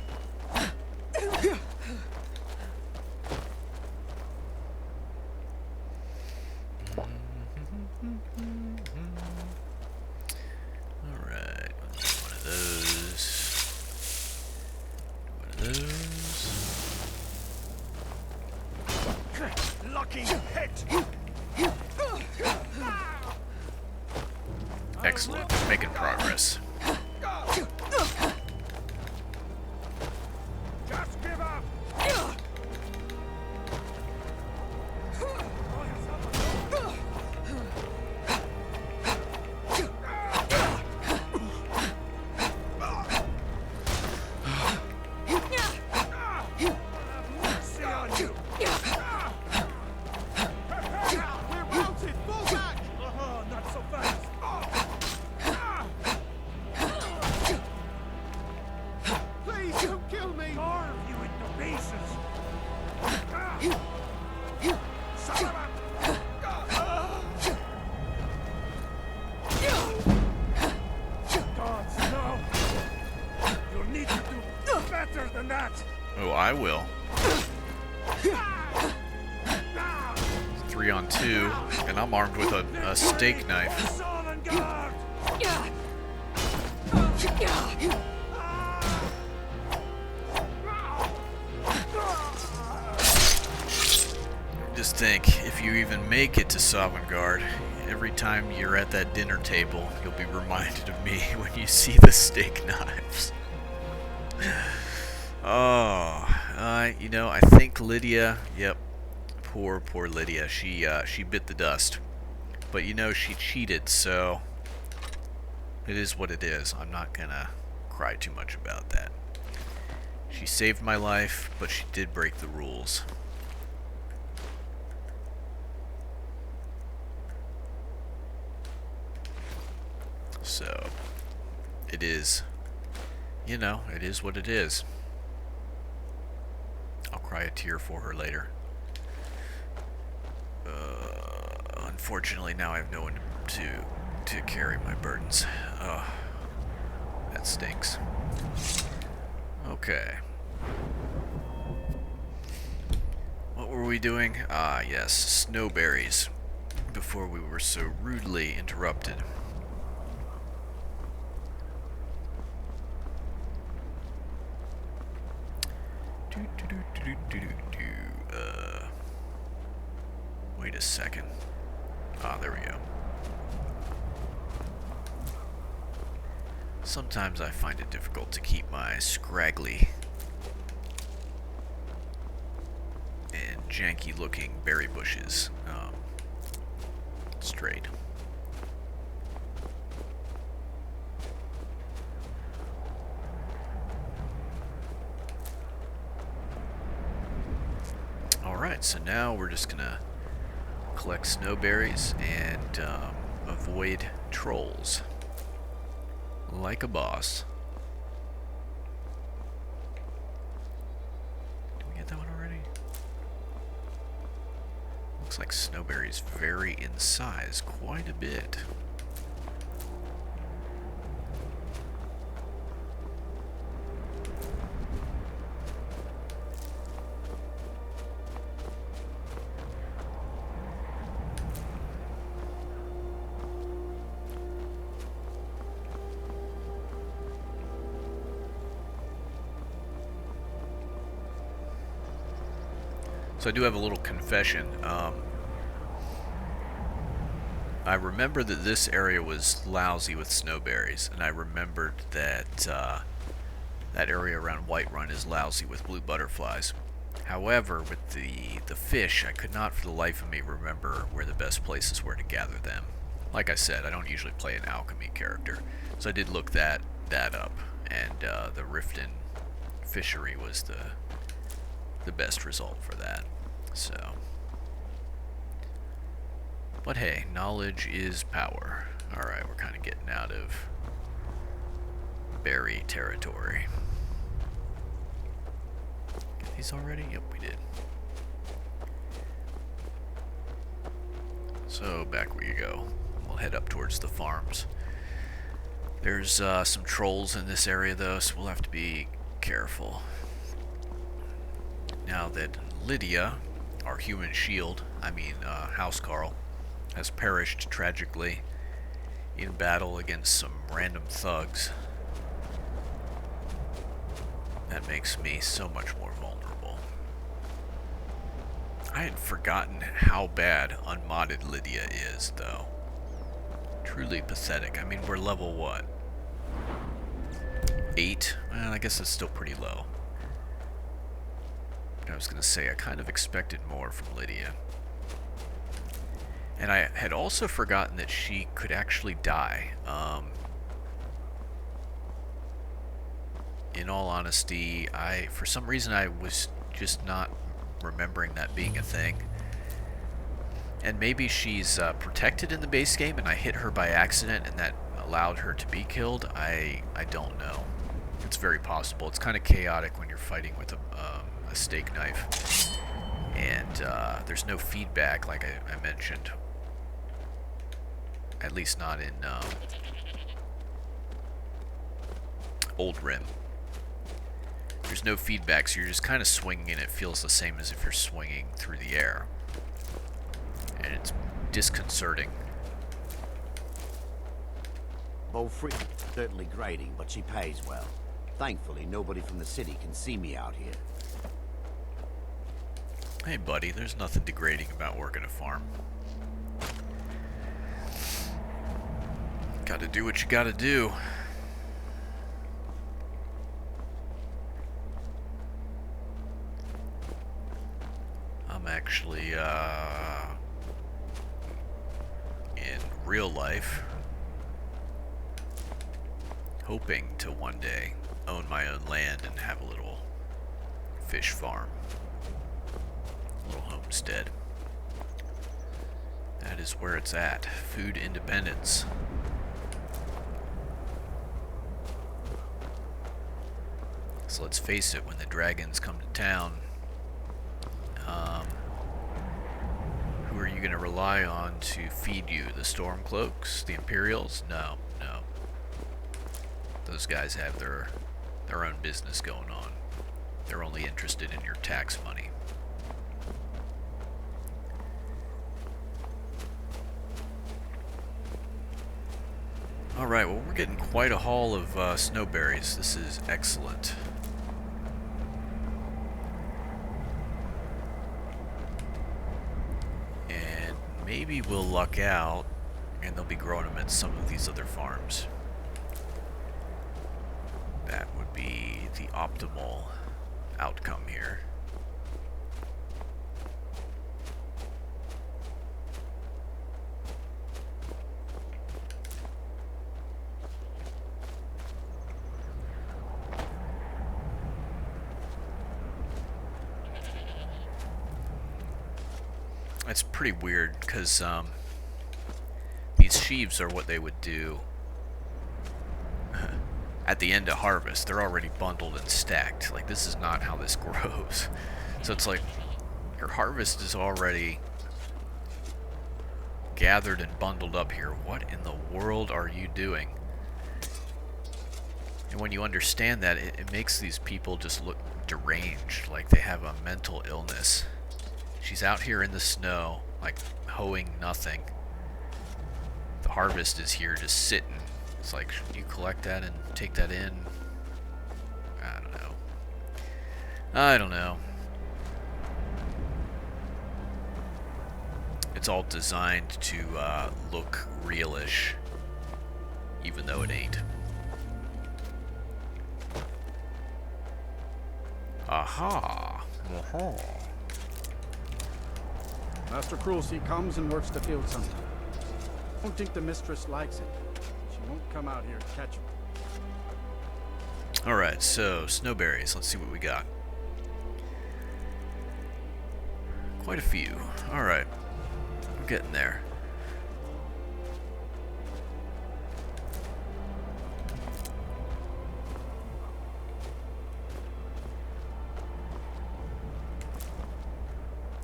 Alright, Excellent. Making progress. Just give up! Oh, I will. 3 on 2, and I'm armed with a steak knife. Just think, if you even make it to Sovngarde, every time you're at that dinner table, you'll be reminded of me when you see the steak knives. Oh, you know, I think Lydia, yep, poor Lydia, she bit the dust. But you know, she cheated, so it is what it is. I'm not gonna cry too much about that. She saved my life, but she did break the rules. So, it is, you know, it is what it is. I'll cry a tear for her later. Unfortunately, now I have no one to carry my burdens. That stinks. Okay. What were we doing? Ah, yes, snowberries. Before we were so rudely interrupted. Wait a second. Ah, there we go. Sometimes I find it difficult to keep my scraggly and janky looking berry bushes straight. Alright, so now we're just gonna collect snowberries and avoid trolls. Like a boss. Did we get that one already? Looks like snowberries vary in size quite a bit. So I do have a little confession. I remember that this area was lousy with snowberries, and I remembered that that area around Whiterun is lousy with blue butterflies. However, with the fish, I could not for the life of me remember where the best places were to gather them. Like I said, I don't usually play an alchemy character, so I did look that up, and the Riften fishery was the best result for that. So, but hey, knowledge is power. Alright, we're kind of getting out of berry territory. Get these already? Yep, we did. So, back where you go. We'll head up towards the farms. There's some trolls in this area though, so we'll have to be careful. Now that Lydia, our human shield, Housecarl, has perished tragically in battle against some random thugs, that makes me so much more vulnerable. I had forgotten how bad unmodded Lydia is, though. Truly pathetic. I mean, we're level what? 8? Well, I guess that's still pretty low. I was going to say, I kind of expected more from Lydia. And I had also forgotten that she could actually die. In all honesty, for some reason I was just not remembering that being a thing. And maybe she's protected in the base game and I hit her by accident and that allowed her to be killed. I don't know. It's very possible. It's kind of chaotic when you're fighting with a steak knife. And there's no feedback like I mentioned. At least not in Old Rim. There's no feedback, so you're just kind of swinging and it feels the same as if you're swinging through the air. And it's disconcerting. Beaufort, certainly grating, but she pays well. Thankfully, nobody from the city can see me out here. Hey buddy, there's nothing degrading about working a farm. Gotta do what you gotta do. I'm actually, in real life, hoping to one day own my own land and have a little fish farm. A little homestead. That is where it's at. Food independence. So let's face it, when the dragons come to town, who are you going to rely on to feed you? The Stormcloaks? The Imperials? No, no. Those guys have their own business going on. They're only interested in your tax money. Alright, well we're getting quite a haul of snowberries. This is excellent. And maybe we'll luck out and they'll be growing them at some of these other farms. That would be the optimal outcome here. It's pretty weird because these sheaves are what they would do at the end of harvest. They're already bundled and stacked. Like, this is not how this grows. So it's like your harvest is already gathered and bundled up here. What in the world are you doing? And when you understand that, it makes these people just look deranged, like they have a mental illness. She's out here in the snow, like hoeing nothing. The harvest is here just sitting. It's like, should you collect that and take that in? I don't know. I don't know. It's all designed to look realish, even though it ain't. Aha! Aha! Master Cruelty comes and works the field sometimes. I don't think the mistress likes it. She won't come out here to catch him. Alright, so snowberries. Let's see what we got. Quite a few. Alright. We're getting there.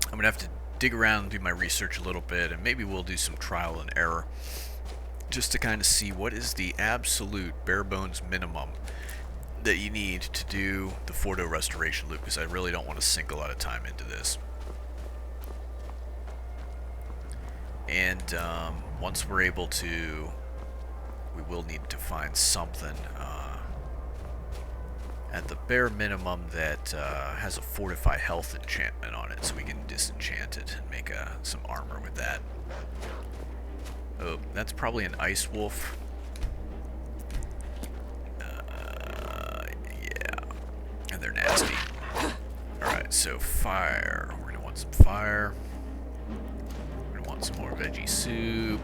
I'm gonna have to dig around and do my research a little bit, and maybe we'll do some trial and error just to kind of see what is the absolute bare bones minimum that you need to do the Fordo restoration loop, because I really don't want to sink a lot of time into this. And once we're able to, we will need to find something at the bare minimum that has a fortify health enchantment on it, so we can disenchant it and make some armor with that. Oh, that's probably an ice wolf. Yeah. And they're nasty. Alright, so fire. We're gonna want some fire. We're gonna want some more veggie soup.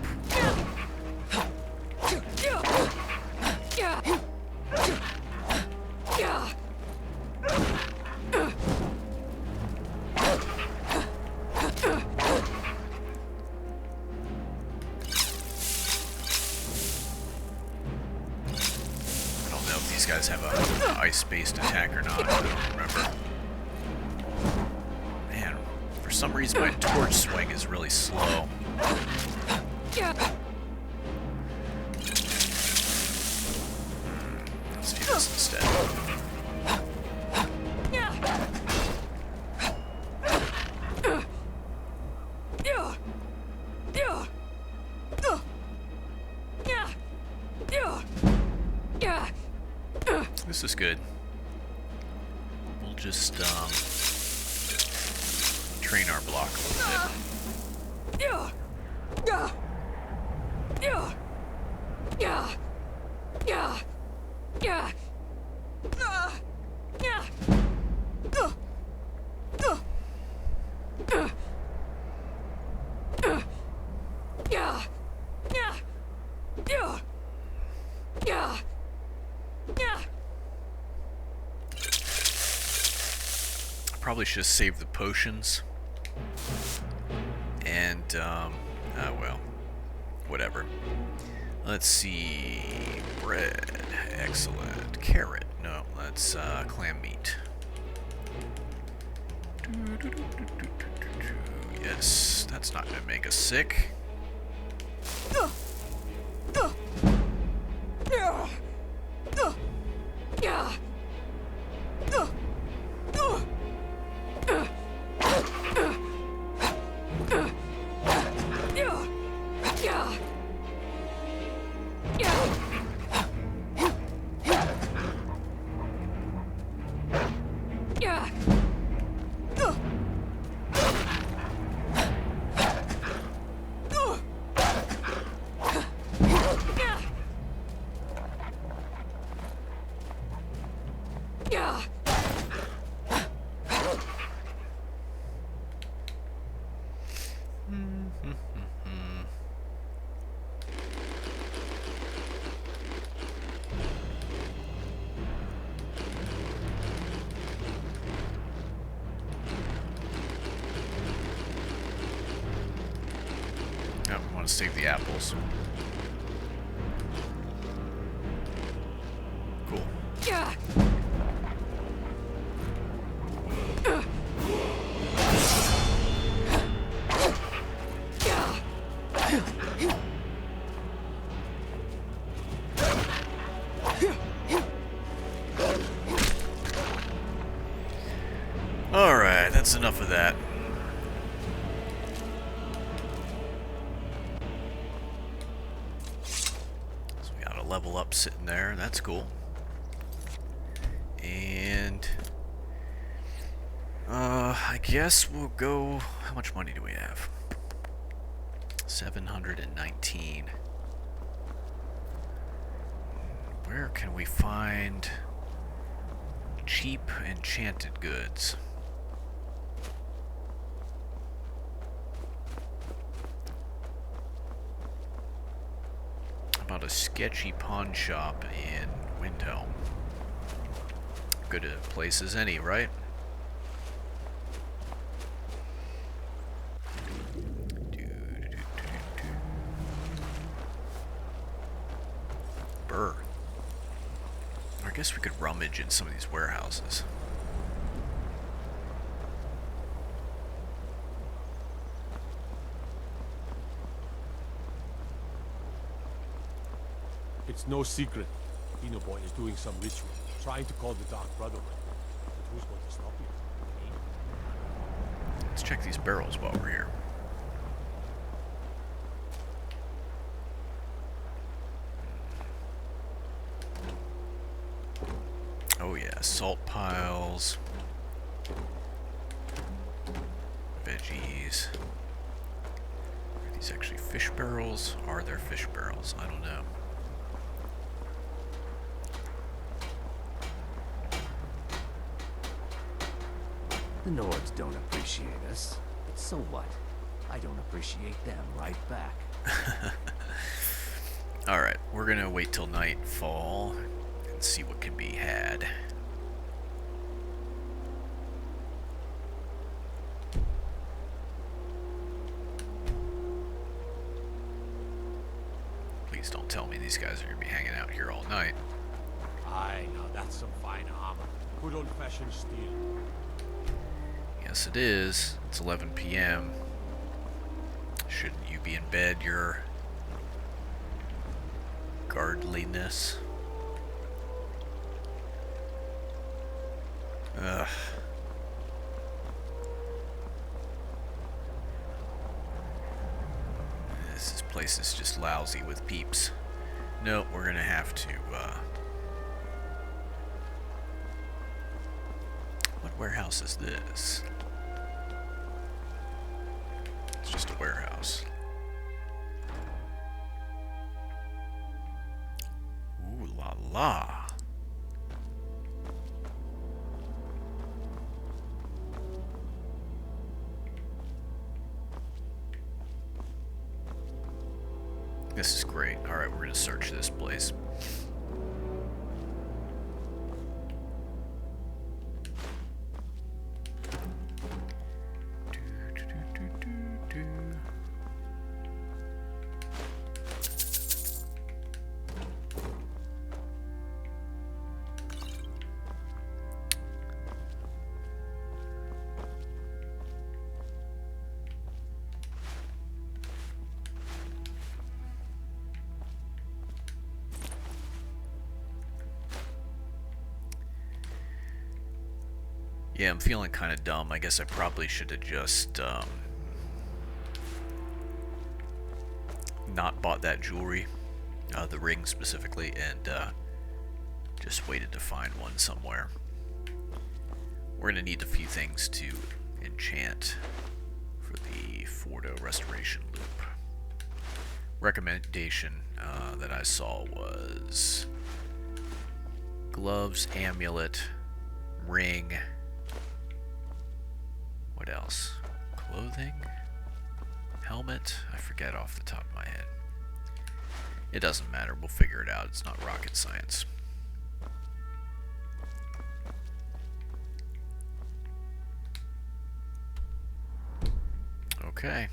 Guys have a ice-based attack or not, I don't remember. Man, for some reason my torch swing is really slow. Let's do this instead. This is good. We'll just train our block a little bit. Probably should save the potions. And, well, whatever. Let's see. Bread. Excellent. Carrot. No, let's, clam meat. Yes, that's not gonna make us sick. Save the apples. Cool. Alright, that's enough of that. Level up sitting there, that's cool. And I guess we'll go, how much money do we have? 719. Where can we find cheap enchanted goods? About a sketchy pawn shop in Windhelm. Good a place as any, right? Burr. I guess we could rummage in some of these warehouses. It's no secret. Boy is doing some ritual, trying to call the Dark Brotherhood. But who's going to stop him? Let's check these barrels while we're here. Oh yeah, salt piles. Veggies. these actually fish barrels? Are there fish barrels? I don't know. The Nords don't appreciate us, but so what? I don't appreciate them right back. Alright, we're gonna wait till nightfall and see what can be had. Please don't tell me these guys are gonna be hanging out here all night. Aye, now that's some fine armor. Good old-fashioned steel. Yes, it is. It's 11 p.m. Shouldn't you be in bed, your guardliness? Ugh. This place is just lousy with peeps. Nope, we're gonna have to, what warehouse is this? It's just a warehouse. Ooh la la. This is great. Alright, we're gonna search this place. Yeah, I'm feeling kind of dumb. I guess I probably should have just not bought that jewelry, the ring specifically, and just waited to find one somewhere. We're going to need a few things to enchant for the Fordo Restoration Loop. Recommendation that I saw was gloves, amulet, ring. What else? Clothing? Helmet? I forget off the top of my head. It doesn't matter. We'll figure it out. It's not rocket science. Okay.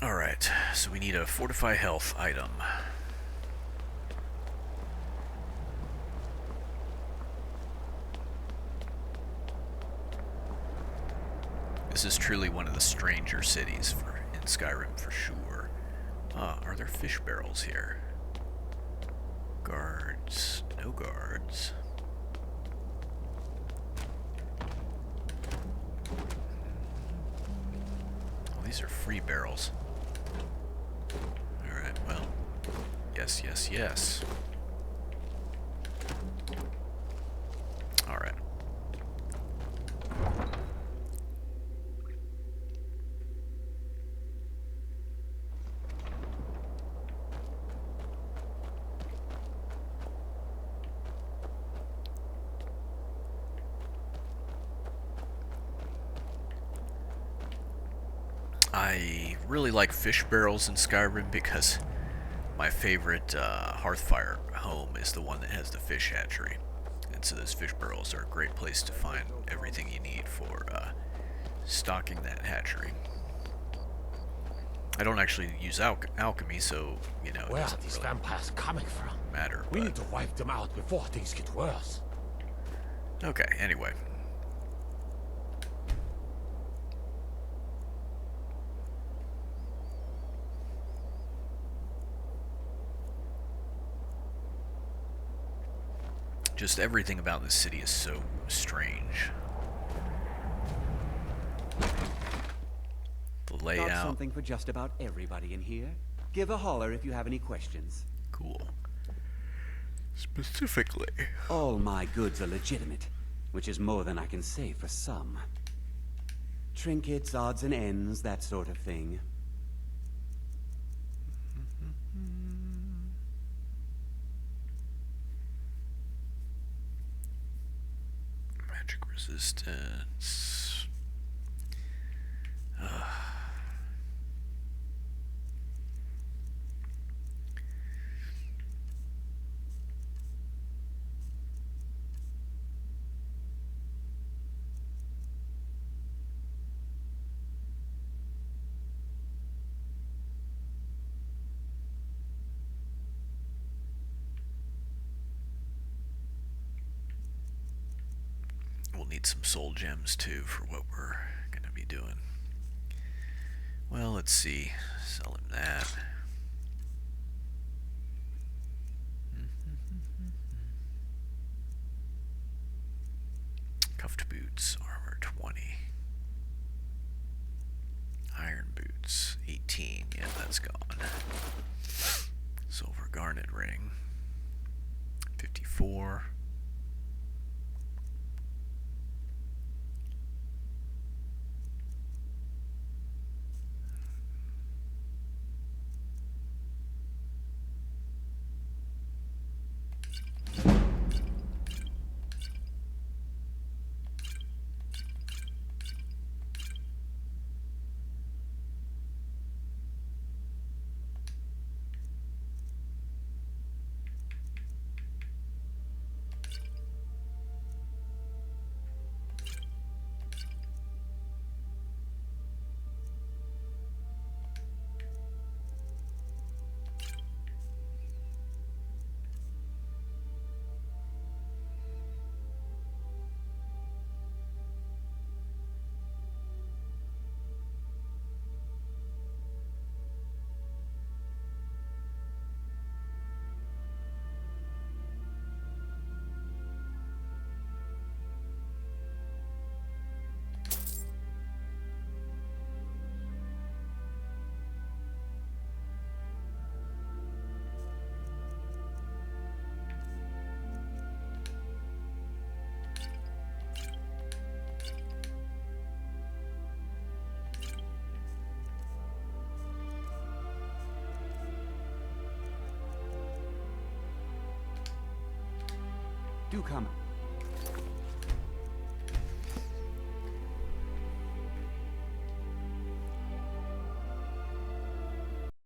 Alright, so we need a fortify health item. This is truly one of the stranger cities in Skyrim for sure. Are there fish barrels here? Guards. No guards. Oh, these are free barrels. Alright, well. Yes, yes, yes. Alright. I really like fish barrels in Skyrim because my favorite Hearthfire home is the one that has the fish hatchery. And so those fish barrels are a great place to find everything you need for stocking that hatchery. I don't actually use alchemy, so, you know, where are these vampires coming from? Matter. We need to wipe them out before things get worse. Okay, anyway. Just everything about this city is so strange. The layout. Got something for just about everybody in here. Give a holler if you have any questions. Cool. Specifically. All my goods are legitimate, which is more than I can say for some. Trinkets, odds and ends, that sort of thing. Magic resistance. We'll need some soul gems too for what we're gonna be doing. Well, let's see. Sell him that. Cuffed boots, armor 20. Iron boots, 18. Yeah, that's gone. Silver garnet ring, 54. Do come.